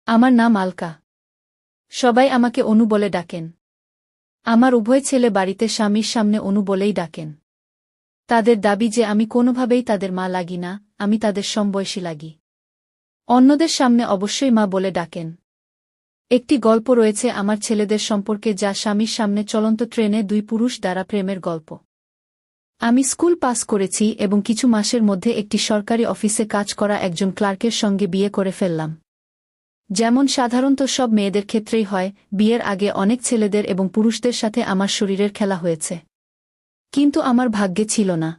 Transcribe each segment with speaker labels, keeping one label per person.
Speaker 1: আমার নাম আলকা। সবাই আমাকে অনু বলে ডাকেন। আমার উভয় ছেলে বাড়িতে স্বামীর সামনে অনু বলেই ডাকেন। তাদের দাবি যে আমি কোনোভাবেই তাদের মা লাগি না, আমি তাদের সমবয়সী লাগি। অন্যদের সামনে অবশ্যই মা বলে ডাকেন। একটি গল্প রয়েছে আমার ছেলেদের সম্পর্কে, যা স্বামীর সামনে চলন্ত ট্রেনে দুই পুরুষ দ্বারা প্রেমের গল্প। আমি স্কুল পাস করেছি এবং কিছু মাসের মধ্যে একটি সরকারি অফিসে কাজ করা একজন ক্লার্কের সঙ্গে বিয়ে করে ফেললাম। যেমন সাধারণত সব মেয়েদের ক্ষেত্রেই হয়, বিয়ের আগে অনেক ছেলেদের এবং পুরুষদের সাথে আমার শরীরের খেলা হয়েছে। কিন্তু আমার ভাগ্যে ছিল না।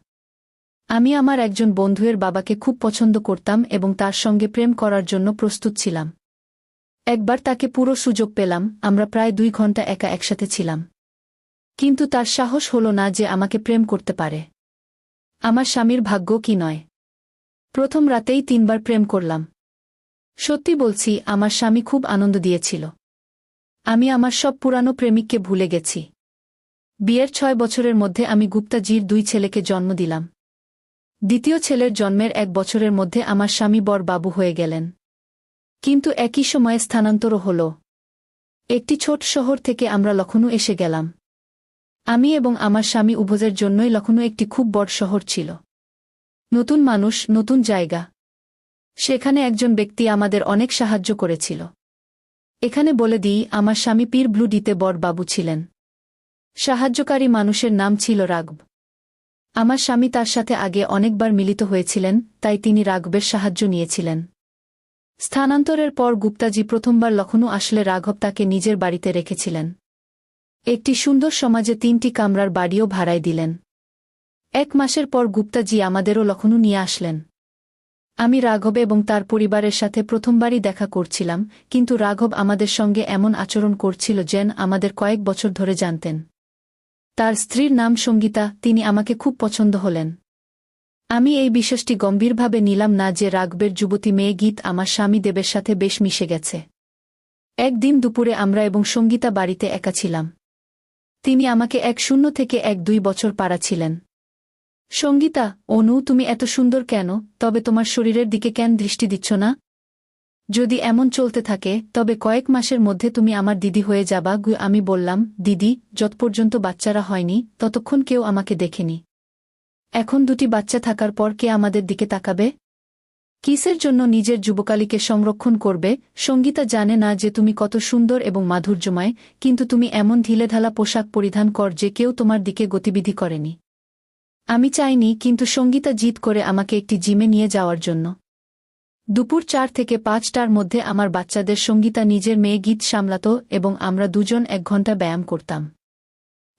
Speaker 1: আমি আমার একজন বন্ধুয়ের বাবাকে খুব পছন্দ করতাম এবং তার সঙ্গে প্রেম করার জন্য প্রস্তুত ছিলাম। একবার তাকে পুরো সুযোগ পেলাম, আমরা প্রায় 2 ঘন্টা একা একসাথে ছিলাম। কিন্তু তার সাহস হল না যে আমাকে প্রেম করতে পারে। আমার স্বামীর ভাগ্য কি নয়! প্রথম রাতেই 3 বার প্রেম করলাম। সত্যি বলছি, আমার স্বামী খুব আনন্দ দিয়েছিল। আমি আমার সব পুরানো প্রেমিককে ভুলে গেছি। বিয়ের 6 বছরের মধ্যে আমি গুপ্তাজির 2 ছেলেকে জন্ম দিলাম। দ্বিতীয় ছেলের জন্মের 1 বছরের মধ্যে আমার স্বামী বর বাবু হয়ে গেলেন। কিন্তু একই সময়ে স্থানান্তরও হল। একটি ছোট শহর থেকে আমরা লখনউ এসে গেলাম। আমি এবং আমার স্বামী উভয়ের জন্যই লখনউ একটি খুব বড় শহর ছিল। নতুন মানুষ, নতুন জায়গা। সেখানে একজন ব্যক্তি আমাদের অনেক সাহায্য করেছিল। এখানে বলে দিই, আমার স্বামী পীর ব্লু ডিতে বড় বাবু ছিলেন। সাহায্যকারী মানুষের নাম ছিল রাঘব। আমার স্বামী তার সাথে আগে অনেকবার মিলিত হয়েছিলেন, তাই তিনি রাঘবের সাহায্য নিয়েছিলেন। স্থানান্তরের পর গুপ্তাজি প্রথমবার লখনউ আসলে রাঘব তাকে নিজের বাড়িতে রেখেছিলেন। একটি সুন্দর সমাজে 3টি কামরার বাড়িও ভাড়ায় দিলেন। 1 মাসের পর গুপ্তাজি আমাদেরও লখনউ নিয়ে আসলেন। আমি রাঘব এবং তার পরিবারের সাথে প্রথমবারই দেখা করছিলাম, কিন্তু রাঘব আমাদের সঙ্গে এমন আচরণ করছিল যেন আমাদের কয়েক বছর ধরে জানতেন। তার স্ত্রীর নাম সঙ্গীতা, তিনি আমাকে খুব পছন্দ হলেন। আমি এই বিশ্বাসটি গম্ভীরভাবে নিলাম না যে রাঘবের যুবতী মেয়ে গীত আমার স্বামী দেবের সাথে বেশ মিশে গেছে। একদিন দুপুরে আমরা এবং সঙ্গীতা বাড়িতে একা ছিলাম। তিনি আমাকে 1 থেকে 1-2 বছর পাড়া ছিলেন। সঙ্গীতা, অনু, তুমি এত সুন্দর কেন, তবে তোমার শরীরের দিকে কেন দৃষ্টি দিচ্ছ না? যদি এমন চলতে থাকে তবে কয়েক মাসের মধ্যে তুমি আমার দিদি হয়ে যাবা। আমি বললাম, দিদি, যত পর্যন্ত বাচ্চারা হয়নি ততক্ষণ কেউ আমাকে দেখেনি। এখন 2টি বাচ্চা থাকার পর কে আমাদের দিকে তাকাবে? কিসের জন্য নিজের যুবকালীকে সংরক্ষণ করবে? সঙ্গীতা জানে না যে তুমি কত সুন্দর এবং মাধুর্যময়, কিন্তু তুমি এমন ঢিলেঢালা পোশাক পরিধান কর যে কেউ তোমার দিকে গতিবিধি করেনি। আমি চাইনি, কিন্তু সঙ্গীতা জিদ করে আমাকে একটি জিমে নিয়ে যাওয়ার জন্য। দুপুর 4 থেকে 5টার মধ্যে আমার বাচ্চাদের সঙ্গীতা নিজের মেয়ে গীত সামলাত এবং আমরা দুজন 1 ঘন্টা ব্যায়াম করতাম।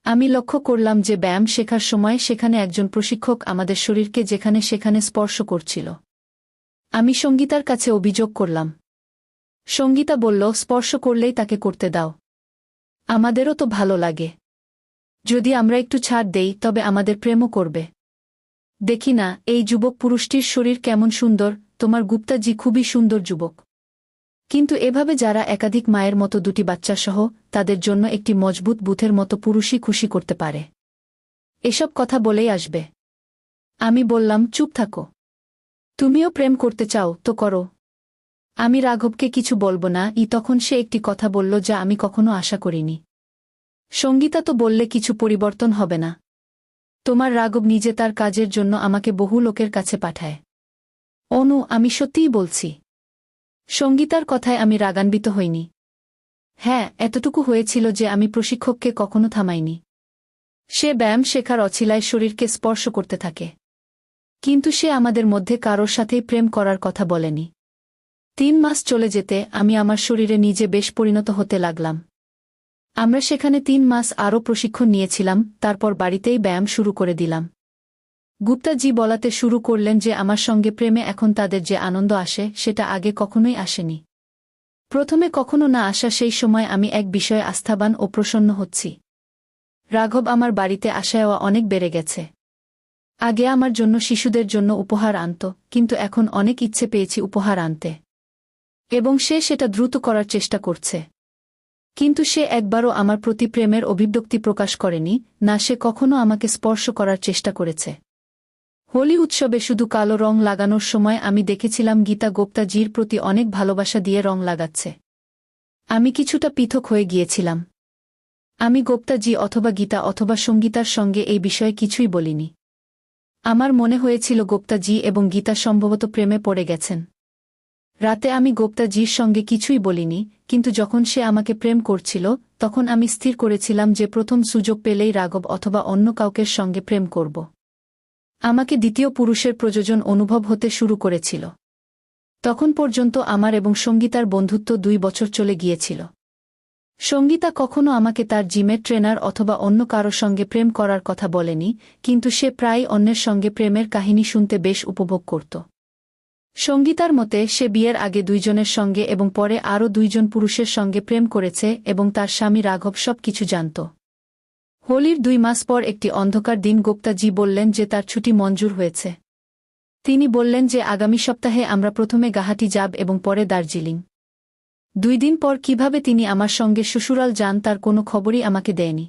Speaker 1: আমি লক্ষ্য করলাম যে ব্যায়াম শেখার সময় সেখানে একজন প্রশিক্ষক আমাদের শরীরকে যেখানে সেখানে স্পর্শ করছিল। আমি সঙ্গীতার কাছে অভিযোগ করলাম। সঙ্গীতা বলল, স্পর্শ করলেই তাকে করতে দাও। আমাদেরও তো ভালো লাগে। যদি আমরা একটু ছাড় দেই তবে আমাদের প্রেমও করবে। দেখি না এই যুবক পুরুষটির শরীর কেমন সুন্দর, তোমার গুপ্তাজি খুবই সুন্দর যুবক। কিন্তু এভাবে যারা একাধিক মায়ের মতো 2টি বাচ্চাসহ, তাদের জন্য একটি মজবুত বুথের মতো পুরুষই খুশি করতে পারে। এসব কথা বলেই আসবে। আমি বললাম, চুপ থাকো। তুমিও প্রেম করতে চাও তো করো। আমি রাঘবকে কিছু বলবো না। তখন সে একটি কথা বলল যা আমি কখনো আশা করিনি। সঙ্গীতা তো বললে কিছু পরিবর্তন হবে না। তোমার রাঘব নিজে তার কাজের জন্য আমাকে বহু লোকের কাছে পাঠায়। অনু, আমি সত্যিই বলছি। সঙ্গীতার কথায় আমি রাগান্বিত হইনি। হ্যাঁ, এতটুকু হয়েছিল যে আমি প্রশিক্ষককে কখনো থামাইনি। সে ব্যায়াম শেখার অছিলায় শরীরকে স্পর্শ করতে থাকে। কিন্তু সে আমাদের মধ্যে কারোর সাথেই প্রেম করার কথা বলেনি। 3 মাস চলে যেতে আমি আমার শরীরে নিজে বেশ পরিণত হতে লাগলাম। আমরা সেখানে 3 মাস আরও প্রশিক্ষণ নিয়েছিলাম, তারপর বাড়িতেই ব্যায়াম শুরু করে দিলাম। গুপ্তাজি বলাতে শুরু করলেন যে আমার সঙ্গে প্রেমে এখন তাদের যে আনন্দ আসে সেটা আগে কখনোই আসেনি। প্রথমে কখনো না আসা সেই সময় আমি এক বিষয়ে আস্থাবান ও প্রসন্ন হচ্ছি। রাঘব আমার বাড়িতে আসায়ও অনেক বেড়ে গেছে। আগে আমার জন্য শিশুদের জন্য উপহার আনত, কিন্তু এখন অনেক ইচ্ছে পেয়েছি উপহার আনতে। এবং সে সেটা দ্রুত করার চেষ্টা করছে। কিন্তু সে একবারও আমার প্রতি প্রেমের অভিব্যক্তি প্রকাশ করেনি, না সে কখনো আমাকে স্পর্শ করার চেষ্টা করেছে। হোলি উৎসবে শুধু কালো রং লাগানোর সময় আমি দেখেছিলাম গীতা গুপ্তাজির প্রতি অনেক ভালোবাসা দিয়ে রং লাগাচ্ছে। আমি কিছুটা পৃথক হয়ে গিয়েছিলাম। আমি গুপ্তাজি অথবা গীতা অথবা সঙ্গীতার সঙ্গে এই বিষয়ে কিছুই বলিনি। আমার মনে হয়েছিল গুপ্তাজি এবং গীতা সম্ভবত প্রেমে পড়ে গেছেন। রাতে আমি গুপ্তাজির সঙ্গে কিছুই বলিনি, কিন্তু যখন সে আমাকে প্রেম করছিল তখন আমি স্থির করেছিলাম যে প্রথম সুযোগ পেলেই রাঘব অথবা অন্য কাউকের সঙ্গে প্রেম করব। আমাকে দ্বিতীয় পুরুষের প্রয়োজন অনুভব হতে শুরু করেছিল। তখন পর্যন্ত আমার এবং সঙ্গীতার বন্ধুত্ব 2 বছর চলে গিয়েছিল। সঙ্গীতা কখনো আমাকে তার জিমের ট্রেনার অথবা অন্য কারো সঙ্গে প্রেম করার কথা বলেনি, কিন্তু সে প্রায়ই অন্যের সঙ্গে প্রেমের কাহিনী শুনতে বেশ উপভোগ করত। সঙ্গীতার মতে সে বিয়ের আগে 2 জনের সঙ্গে এবং পরে আরও 2 জন পুরুষের সঙ্গে প্রেম করেছে এবং তার স্বামী রাঘব সব কিছু জানত। হোলির 2 মাস পর একটি অন্ধকার দিন গুপ্তাজি বললেন যে তার ছুটি মঞ্জুর হয়েছে। তিনি বললেন যে আগামী সপ্তাহে আমরা প্রথমে গুয়াহাটি যাব এবং পরে দার্জিলিং। 2 দিন পর কিভাবে তিনি আমার সঙ্গে শ্বশুরাল যান তার কোনো খবরই আমাকে দেয়নি।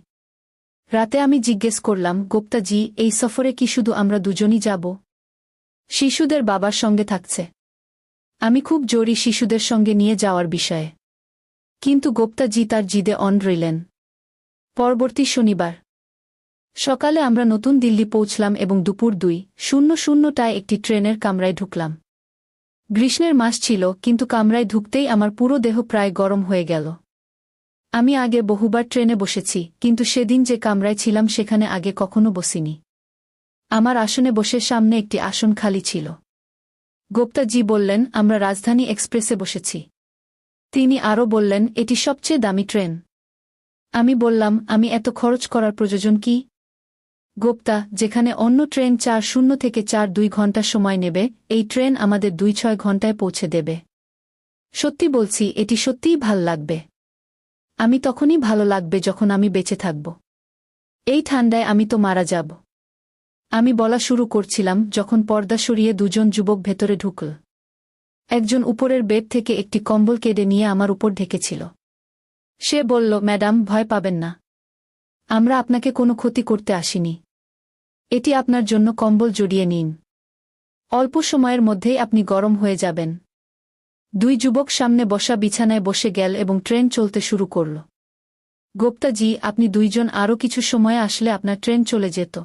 Speaker 1: রাতে আমি জিজ্ঞেস করলাম, গুপ্তাজি, এই সফরে কি শুধু আমরা দুজনই যাব? শিশুদের বাবার সঙ্গে থাকছে। আমি খুব জোরই শিশুদের সঙ্গে নিয়ে যাওয়ার বিষয়ে। কিন্তু গুপ্তাজি তার জিদে অন রইলেন। পরবর্তী শনিবার সকালে আমরা নতুন দিল্লি পৌঁছলাম এবং দুপুর 2:00টায় একটি ট্রেনের কামরায় ঢুকলাম। গ্রীষ্মের মাস ছিল, কিন্তু কামরায় ঢুকতেই আমার পুরো দেহ প্রায় গরম হয়ে গেল। আমি আগে বহুবার ট্রেনে বসেছি, কিন্তু সেদিন যে কামরায় ছিলাম সেখানে আগে কখনো বসিনি। আমার আসনে বসে সামনে একটি আসন খালি ছিল। গুপ্তাজি বললেন, আমরা রাজধানী এক্সপ্রেসে বসেছি। তিনি আরও বললেন, এটি সবচেয়ে দামি ট্রেন। আমি বললাম, আমি এত খরচ করার প্রয়োজন কি? গুপ্তা, যেখানে অন্য ট্রেন 4:00 থেকে 4:02 ঘণ্টা সময় নেবে, এই ট্রেন আমাদের 2-6 ঘণ্টায় পৌঁছে দেবে। সত্যি বলছি, এটি সত্যিই ভাল লাগবে। আমি তখনই ভালো লাগবে যখন আমি বেঁচে থাকব। এই ঠান্ডায় আমি তো মারা যাব। আমি বলা শুরু করছিলাম যখন পর্দা সরিয়ে 2 জন যুবক ভেতরে ঢুকল। একজন উপরের বেড থেকে একটি কম্বল কেটে নিয়ে আমার উপর ঢেকেছিল। সে বলল, ম্যাডাম, ভয় পাবেন না। আমরা আপনাকে কোনো ক্ষতি করতে আসিনি। এটি আপনার জন্য, কম্বল জড়িয়ে নিন। অল্প সময়ের মধ্যেই আপনি গরম হয়ে যাবেন। 2 যুবক সামনে বসা বিছানায় বসে গেল এবং ট্রেন চলতে শুরু করল। গুপ্তাজি, আপনি 2 জন আরও কিছু সময়ে আসলে আপনার ট্রেন চলে যেত।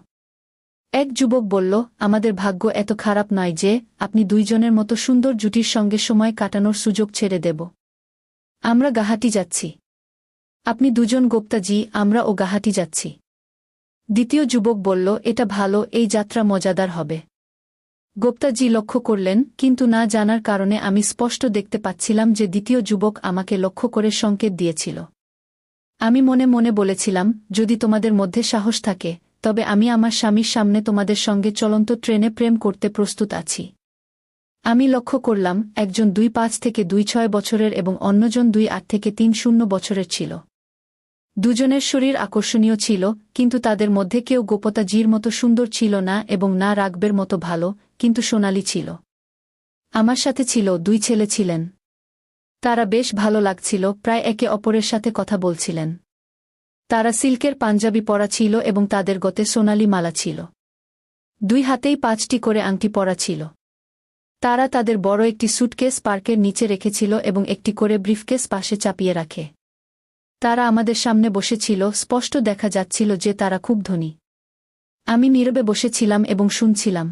Speaker 1: এক যুবক বলল, আমাদের ভাগ্য এত খারাপ নয় যে আপনি 2 জনের মতো সুন্দর জুটির সঙ্গে সময় কাটানোর সুযোগ ছেড়ে দেব। আমরা গুয়াহাটি যাচ্ছি। আপনি 2 জন গুপ্তাজি, আমরাও গুয়াহাটি যাচ্ছি। দ্বিতীয় যুবক বলল, এটা ভালো, এই যাত্রা মজাদার হবে। গুপ্তাজি লক্ষ্য করলেন, কিন্তু না জানার কারণে আমি স্পষ্ট দেখতে পাচ্ছিলাম যে দ্বিতীয় যুবক আমাকে লক্ষ্য করে সংকেত দিয়েছিল। আমি মনে মনে বলেছিলাম, যদি তোমাদের মধ্যে সাহস থাকে, তবে আমি আমার স্বামীর সামনে তোমাদের সঙ্গে চলন্ত ট্রেনে প্রেম করতে প্রস্তুত আছি। আমি লক্ষ্য করলাম, একজন 2.5 থেকে 2.6 বছরের এবং অন্যজন 2.8 থেকে 3.0 বছরের ছিল। 2 জনের শরীর আকর্ষণীয় ছিল, কিন্তু তাদের মধ্যে কেউ গুপ্তাজির মতো সুন্দর ছিল না এবং না রাঘবের মতো ভালো, কিন্তু সোনালি ছিল। আমার সাথে ছিল 2 ছেলে ছিলেন। তারা বেশ ভালো লাগছিল, প্রায় একে অপরের সাথে কথা বলছিলেন। তারা সিল্কের পাঞ্জাবি পরা ছিল এবং তাদের গতে সোনালি মালা ছিল। 2 হাতেই 5টি করে আংটি পরা ছিল। তারা তাদের বড় একটি সুটকেস পার্কের নিচে রেখেছিল এবং একটি করে ব্রিফকেস পাশে চাপিয়ে রাখে। তারা আমাদের সামনে বসেছিল, স্পষ্ট দেখা যাচ্ছিল যে তারা খুব ধনী। আমি নীরবে বসেছিলাম এবং শুনছিলাম।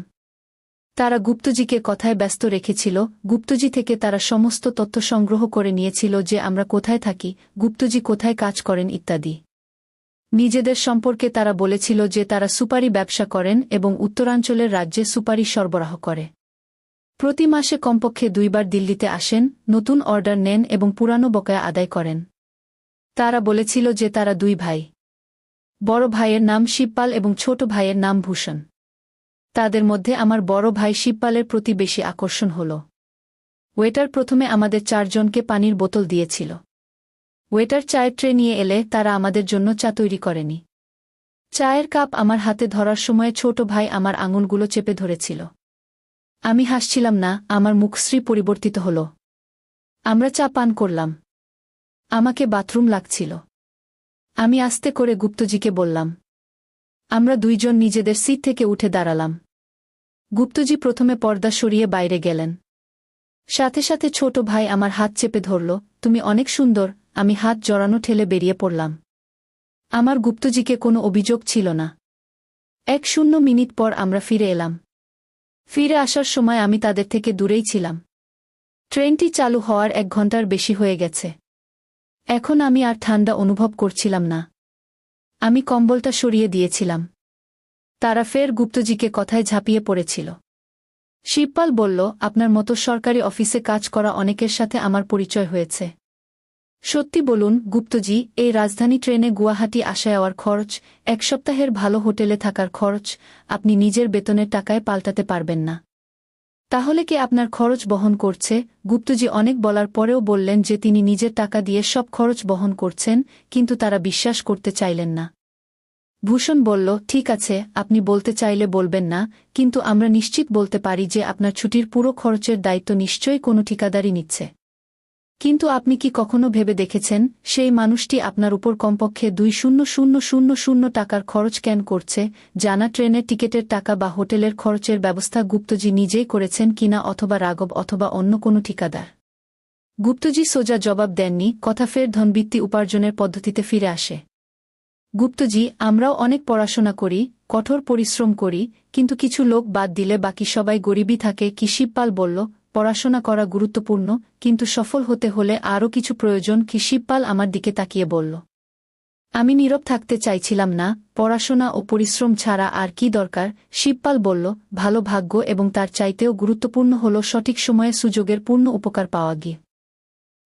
Speaker 1: তারা গুপ্তজিকে কথায় ব্যস্ত রেখেছিল। গুপ্তজি থেকে তারা সমস্ত তথ্য সংগ্রহ করে নিয়েছিল, যে আমরা কোথায় থাকি, গুপ্তজি কোথায় কাজ করেন ইত্যাদি। নিজেদের সম্পর্কে তারা বলেছিল যে তারা সুপারি ব্যবসা করেন এবং উত্তরাঞ্চলের রাজ্যে সুপারি সরবরাহ করে। প্রতি মাসে কমপক্ষে 2 বার দিল্লিতে আসেন, নতুন অর্ডার নেন এবং পুরানো বকেয়া আদায় করেন। তারা বলেছিল যে তারা 2 ভাই। বড় ভাইয়ের নাম শিবপাল এবং ছোট ভাইয়ের নাম ভূষণ। তাদের মধ্যে আমার বড় ভাই শিবপালের প্রতি বেশি আকর্ষণ হল। ওয়েটার প্রথমে আমাদের 4 জনকে পানির বোতল দিয়েছিল। ওয়েটার চায়ের ট্রে নিয়ে এলে তারা আমাদের জন্য চা তৈরি করেনি। চায়ের কাপ আমার হাতে ধরার সময় ছোট ভাই আমার আঙুলগুলো চেপে ধরেছিল। আমি হাসছিলাম না, আমার মুখশ্রী পরিবর্তিত হল। আমরা চা পান করলাম। আমাকে বাথরুম লাগছিল। আমি আস্তে করে গুপ্তজিকে বললাম। আমরা 2 জন নিজেদের সিট থেকে উঠে দাঁড়ালাম। গুপ্তজি প্রথমে পর্দা সরিয়ে বাইরে গেলেন। সাথে সাথে ছোট ভাই আমার হাত চেপে ধরল। তুমি অনেক সুন্দর। আমি হাত জড়ানো ঠেলে বেরিয়ে পড়লাম। আমার গুপ্তজিকে কোনো অভিযোগ ছিল না। 1-0 মিনিট পর আমরা ফিরে এলাম। ফিরে আসার সময় আমি তাদের থেকে দূরেই ছিলাম। ট্রেনটি চালু হওয়ার 1 ঘন্টার বেশি হয়ে গেছে। এখন আমি আর ঠান্ডা অনুভব করছিলাম না। আমি কম্বলটা সরিয়ে দিয়েছিলাম। তারা ফের গুপ্তজিকে কথায় ঝাঁপিয়ে পড়েছিল। শিবপাল বলল, আপনার মতো সরকারি অফিসে কাজ করা অনেকের সাথে আমার পরিচয় হয়েছে। সত্যি বলুন গুপ্তজি, এই রাজধানী ট্রেনে গুয়াহাটি আসা যাওয়ার খরচ, 1 সপ্তাহের ভালো হোটেলে থাকার খরচ আপনি নিজের বেতনের টাকায় পাল্টাতে পারবেন না। তাহলে কে আপনার খরচ বহন করছে? গুপ্তজি অনেক বলার পরেও বললেন যে তিনি নিজের টাকা দিয়ে সব খরচ বহন করছেন, কিন্তু তারা বিশ্বাস করতে চাইলেন না। ভূষণ বলল, ঠিক আছে, আপনি বলতে চাইলে বলবেন না, কিন্তু আমরা নিশ্চিত বলতে পারি যে আপনার ছুটির পুরো খরচের দায়িত্ব নিশ্চয়ই কোনো ঠিকাদারই নিচ্ছে। কিন্তু আপনি কি কখনো ভেবে দেখেছেন সেই মানুষটি আপনার উপর কমপক্ষে 2,000 টাকার খরচ কেন করছে? জানা ট্রেনের টিকেটের টাকা বা হোটেলের খরচের ব্যবস্থা গুপ্তজি নিজেই করেছেন কিনা, অথবা রাঘব অথবা অন্য কোনো ঠিকাদার? গুপ্তজি সোজা জবাব দেননি। কথা ফের ধনবৃত্তি উপার্জনের পদ্ধতিতে ফিরে আসে। গুপ্তজি, আমরাও অনেক পড়াশোনা করি, কঠোর পরিশ্রম করি, কিন্তু কিছু লোক বাদ দিলে বাকি সবাই গরিবই থাকে কি? শিবপাল বলল, পড়াশোনা করা গুরুত্বপূর্ণ, কিন্তু সফল হতে হলে আরও কিছু প্রয়োজন কি? শিবপাল আমার দিকে তাকিয়ে বলল। আমি নীরব থাকতে চাইছিলাম না। পড়াশোনা ও পরিশ্রম ছাড়া আর কি দরকার? শিবপাল বলল, ভালো ভাগ্য, এবং তার চাইতেও গুরুত্বপূর্ণ হল সঠিক সময়ে সুযোগের পূর্ণ উপকার পাওয়া গিয়ে।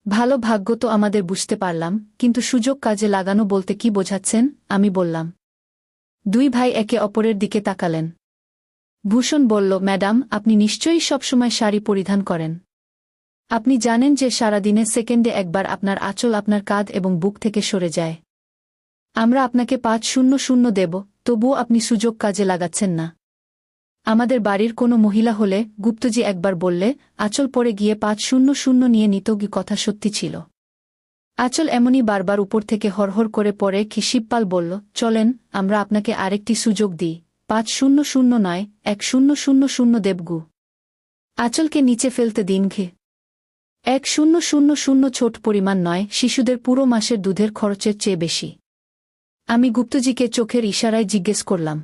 Speaker 1: ভালো ভাগ্য তো আমাদের বুঝতে পারলাম, কিন্তু সুযোগ কাজে লাগানো বলতে কি বোঝাচ্ছেন? আমি বললাম। 2 ভাই একে অপরের দিকে তাকালেন। ভূষণ বলল, ম্যাডাম, আপনি নিশ্চয়ই সবসময় শাড়ি পরিধান করেন। আপনি জানেন যে সারাদিনে সেকেন্ডে একবার আপনার আঁচল আপনার কাঁধ এবং বুক থেকে সরে যায়। আমরা আপনাকে 500 দেব, তবুও আপনি সুযোগ কাজে লাগাচ্ছেন না। আমাদের বাড়ির কোনো মহিলা হলে, গুপ্তজি একবার বললে, আঁচল পরে গিয়ে 500 নিয়ে নিত। কথা সত্যি ছিল। আঁচল এমনই বারবার উপর থেকে হরহর করে পড়ে কি? শিবপাল বলল, চলেন আমরা আপনাকে আরেকটি সুযোগ দিই। 500 নয়, 1000 দেবগু। আঁচলকে নিচে ফেলতে দিন ঘে। 1000 ছোট পরিমাণ নয়, শিশুদের পুরো মাসের দুধের খরচের চেয়ে বেশি। আমি গুপ্তজিকে চোখের ইশারায় জিজ্ঞেস করলাম।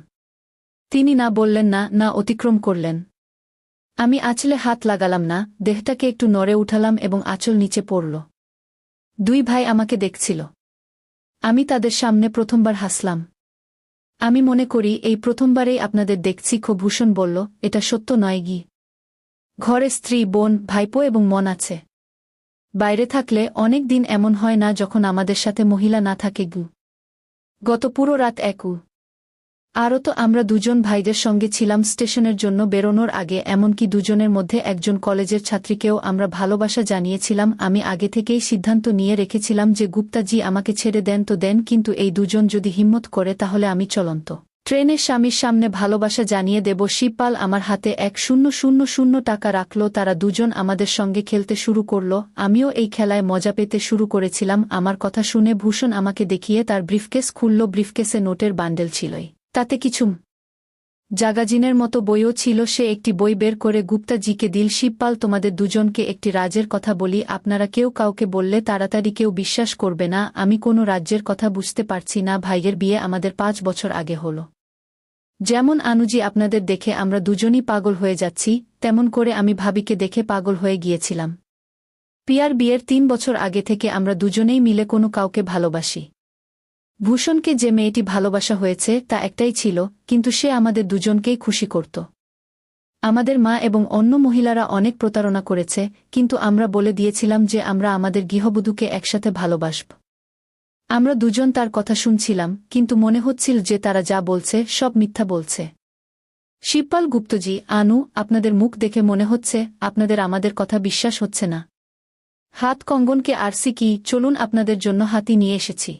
Speaker 1: তিনি না বললেন না, না অতিক্রম করলেন। আমি আঁচলে হাত লাগালাম না, দেহটাকে একটু নড়ে উঠালাম এবং আঁচল নিচে পড়ল। 2 ভাই আমাকে দেখছিল। আমি তাদের সামনে প্রথমবার হাসলাম। আমি মনে করি এই প্রথমবারেই আপনাদের দেখছি। ভূষণ বলল, এটা সত্য নয় গি? ঘরে স্ত্রী, বোন, ভাইপো এবং মন আছে। বাইরে থাকলে অনেক দিন এমন হয় না যখন আমাদের সাথে মহিলা না থাকে গু। গত পুরো রাত একু। আরও তো আমরা 2 জন ভাইদের সঙ্গে ছিলাম স্টেশনের জন্য বেরোনোর আগে, এমনকি 2 জনের মধ্যে একজন কলেজের ছাত্রীকেও আমরা ভালোবাসা জানিয়েছিলাম। আমি আগে থেকেই সিদ্ধান্ত নিয়ে রেখেছিলাম যে গুপ্তাজি আমাকে ছেড়ে দেন তো দেন, কিন্তু এই 2 জন যদি হিম্মত করে তাহলে আমি চলন্ত ট্রেনের স্বামীর সামনে ভালোবাসা জানিয়ে দেব। শিবপাল আমার হাতে 1000 টাকা রাখল। তারা 2 জন আমাদের সঙ্গে খেলতে শুরু করল। আমিও এই খেলায় মজা পেতে শুরু করেছিলাম। আমার কথা শুনে ভূষণ আমাকে দেখিয়ে তার ব্রিফকেস খুলল। ব্রিফকেসে নোটের বান্ডেল ছিলই, তাতে কিছু জাগাজিনের মতো বইও ছিল। সে একটি বই বের করে গুপ্তাজিকে দিল। শিবপাল, তোমাদের 2 জনকে একটি রাজের কথা বলি। আপনারা কেউ কাউকে বললে তাড়াতাড়ি কেউ বিশ্বাস করবে না। আমি কোনো রাজ্যের কথা বুঝতে পারছি না। ভাইয়ের বিয়ে আমাদের 5 বছর আগে হলো। যেমন আনুজি আপনাদের দেখে আমরা 2 জনই পাগল হয়ে যাচ্ছি, তেমন করে আমি ভাবিকে দেখে পাগল হয়ে গিয়েছিলাম। পিয়ার বিয়ের 3 বছর আগে থেকে আমরা 2 জনেই মিলে কোনো কাউকে ভালোবাসি। ভূষণকে যে মেয়েটি ভালোবাসা হয়েছে তা একটাই ছিল, কিন্তু সে আমাদের 2 জনকেই খুশি করত। আমাদের মা এবং অন্য মহিলারা অনেক প্রতারণা করেছে, কিন্তু আমরা বলে দিয়েছিলাম যে আমরা আমাদের গৃহবধূকে একসাথে ভালোবাসব। আমরা 2 জন তার কথা শুনছিলাম, কিন্তু মনে হচ্ছিল যে তারা যা বলছে সব মিথ্যা বলছে। শিবপাল, গুপ্তজি, আনু, আপনাদের মুখ দেখে মনে হচ্ছে আপনাদের আমাদের কথা বিশ্বাস হচ্ছে না। হাত কঙ্গনকে আরসি কি, চলুন আপনাদের জন্য হাতি নিয়ে এসেছি।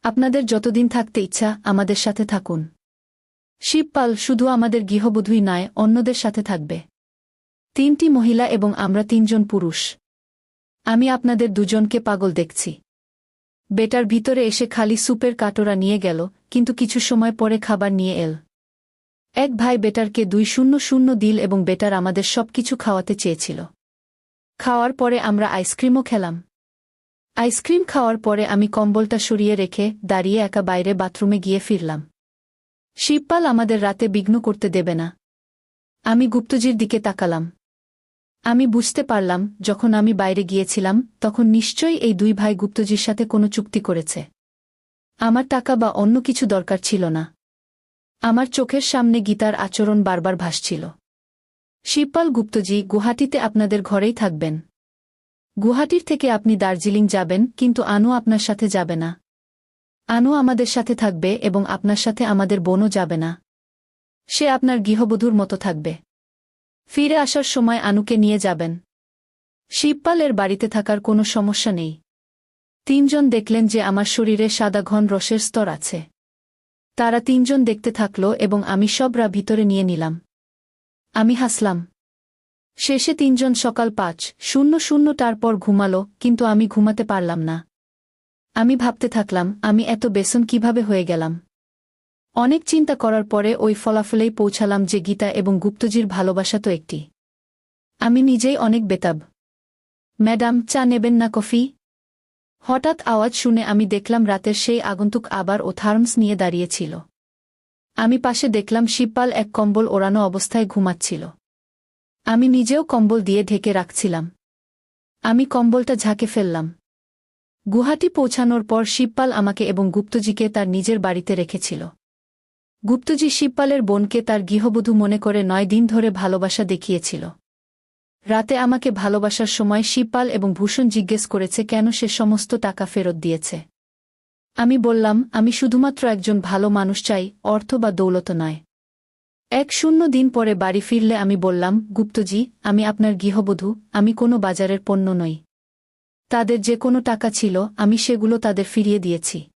Speaker 1: আপনাদের যতদিন থাকতে ইচ্ছা আমাদের সাথে থাকুন। শিবপাল, শুধু আমাদের গৃহবধূই নয়, অন্যদের সাথে থাকবে। 3টি মহিলা এবং আমরা 3 জন পুরুষ। আমি আপনাদের 2 জনকে পাগল দেখছি। বেটার ভিতরে এসে খালি সুপের কাটোরা নিয়ে গেল, কিন্তু কিছু সময় পরে খাবার নিয়ে এল। এক ভাই বেটারকে 200 দিল এবং বেটার আমাদের সবকিছু খাওয়াতে চেয়েছিল। খাওয়ার পরে আমরা আইসক্রিমও খেলাম। আইসক্রিম খাওয়ার পরে আমি কম্বলটা সরিয়ে রেখে দাঁড়িয়ে একা বাইরে বাথরুমে গিয়ে ফিরলাম। শিবপাল আমাদের রাতে বিঘ্ন করতে দেবে না। আমি গুপ্তজির দিকে তাকালাম। আমি বুঝতে পারলাম যখন আমি বাইরে গিয়েছিলাম তখন নিশ্চয়ই এই দুই ভাই গুপ্তজির সাথে কোনো চুক্তি করেছে। আমার টাকা বা অন্য কিছু দরকার ছিল না। আমার চোখের সামনে গীতার আচরণ বারবার ভাসছিল। শিবপাল, গুপ্তজি গুয়াহাটিতে আপনাদের ঘরেই থাকবেন। গুয়াহাটির থেকে আপনি দার্জিলিং যাবেন, কিন্তু আনু আপনার সাথে যাবে না। আনু আমাদের সাথে থাকবে এবং আপনার সাথে আমাদের বোনও যাবে না। সে আপনার গৃহবধূর মতো থাকবে। ফিরে আসার সময় আনুকে নিয়ে যাবেন। শিবপালের বাড়িতে থাকার কোনো সমস্যা নেই। তিনজন দেখলেন যে আমার শরীরে সাদা ঘন রসের স্তর আছে। তারা তিনজন দেখতে থাকল এবং আমি সবরা ভিতরে নিয়ে নিলাম। আমি হাসলাম। শেষে তিনজন সকাল 5:00টার পর ঘুমালো, কিন্তু আমি ঘুমাতে পারলাম না। আমি ভাবতে থাকলাম, আমি এত বেসন কিভাবে হয়ে গেলাম। অনেক চিন্তা করার পরে ওই ফলাফলেই পৌঁছালাম যে গীতা এবং গুপ্তজির ভালোবাসা তো একটি। আমি নিজেই অনেক বেতাব। ম্যাডাম, চা নেবেন না কফি? হঠাৎ আওয়াজ শুনে আমি দেখলাম রাতের সেই আগন্তুক আবার ও থার্মস নিয়ে দাঁড়িয়েছিল। আমি পাশে দেখলাম শিবপাল এক কম্বল ওড়ানো অবস্থায় ঘুমাচ্ছিল। আমি নিজেও কম্বল দিয়ে ঢেকে রাখছিলাম। আমি কম্বলটা ঝাঁকে ফেললাম। গুয়াহাটি পৌঁছানোর পর শিবপাল আমাকে এবং গুপ্তজিকে তার নিজের বাড়িতে রেখেছিল। গুপ্তজি শিবপালের বোনকে তার গৃহবধূ মনে করে 9 দিন ধরে ভালোবাসা দেখিয়েছিল। রাতে আমাকে ভালোবাসার সময় শিবপাল এবং ভূষণ জিজ্ঞেস করেছে কেন সে সমস্ত টাকা ফেরত দিয়েছে। আমি বললাম, আমি শুধুমাত্র একজন ভালো মানুষ চাই, অর্থ বা দৌলত নয়। 1 দিন পরে বাড়ি ফিরলে আমি বললাম, গুপ্তজি, আমি আপনার গৃহবধূ, আমি কোনো বাজারের পণ্য নই। তাদের যে কোনো টাকা ছিল আমি সেগুলো তাদের ফিরিয়ে দিয়েছি।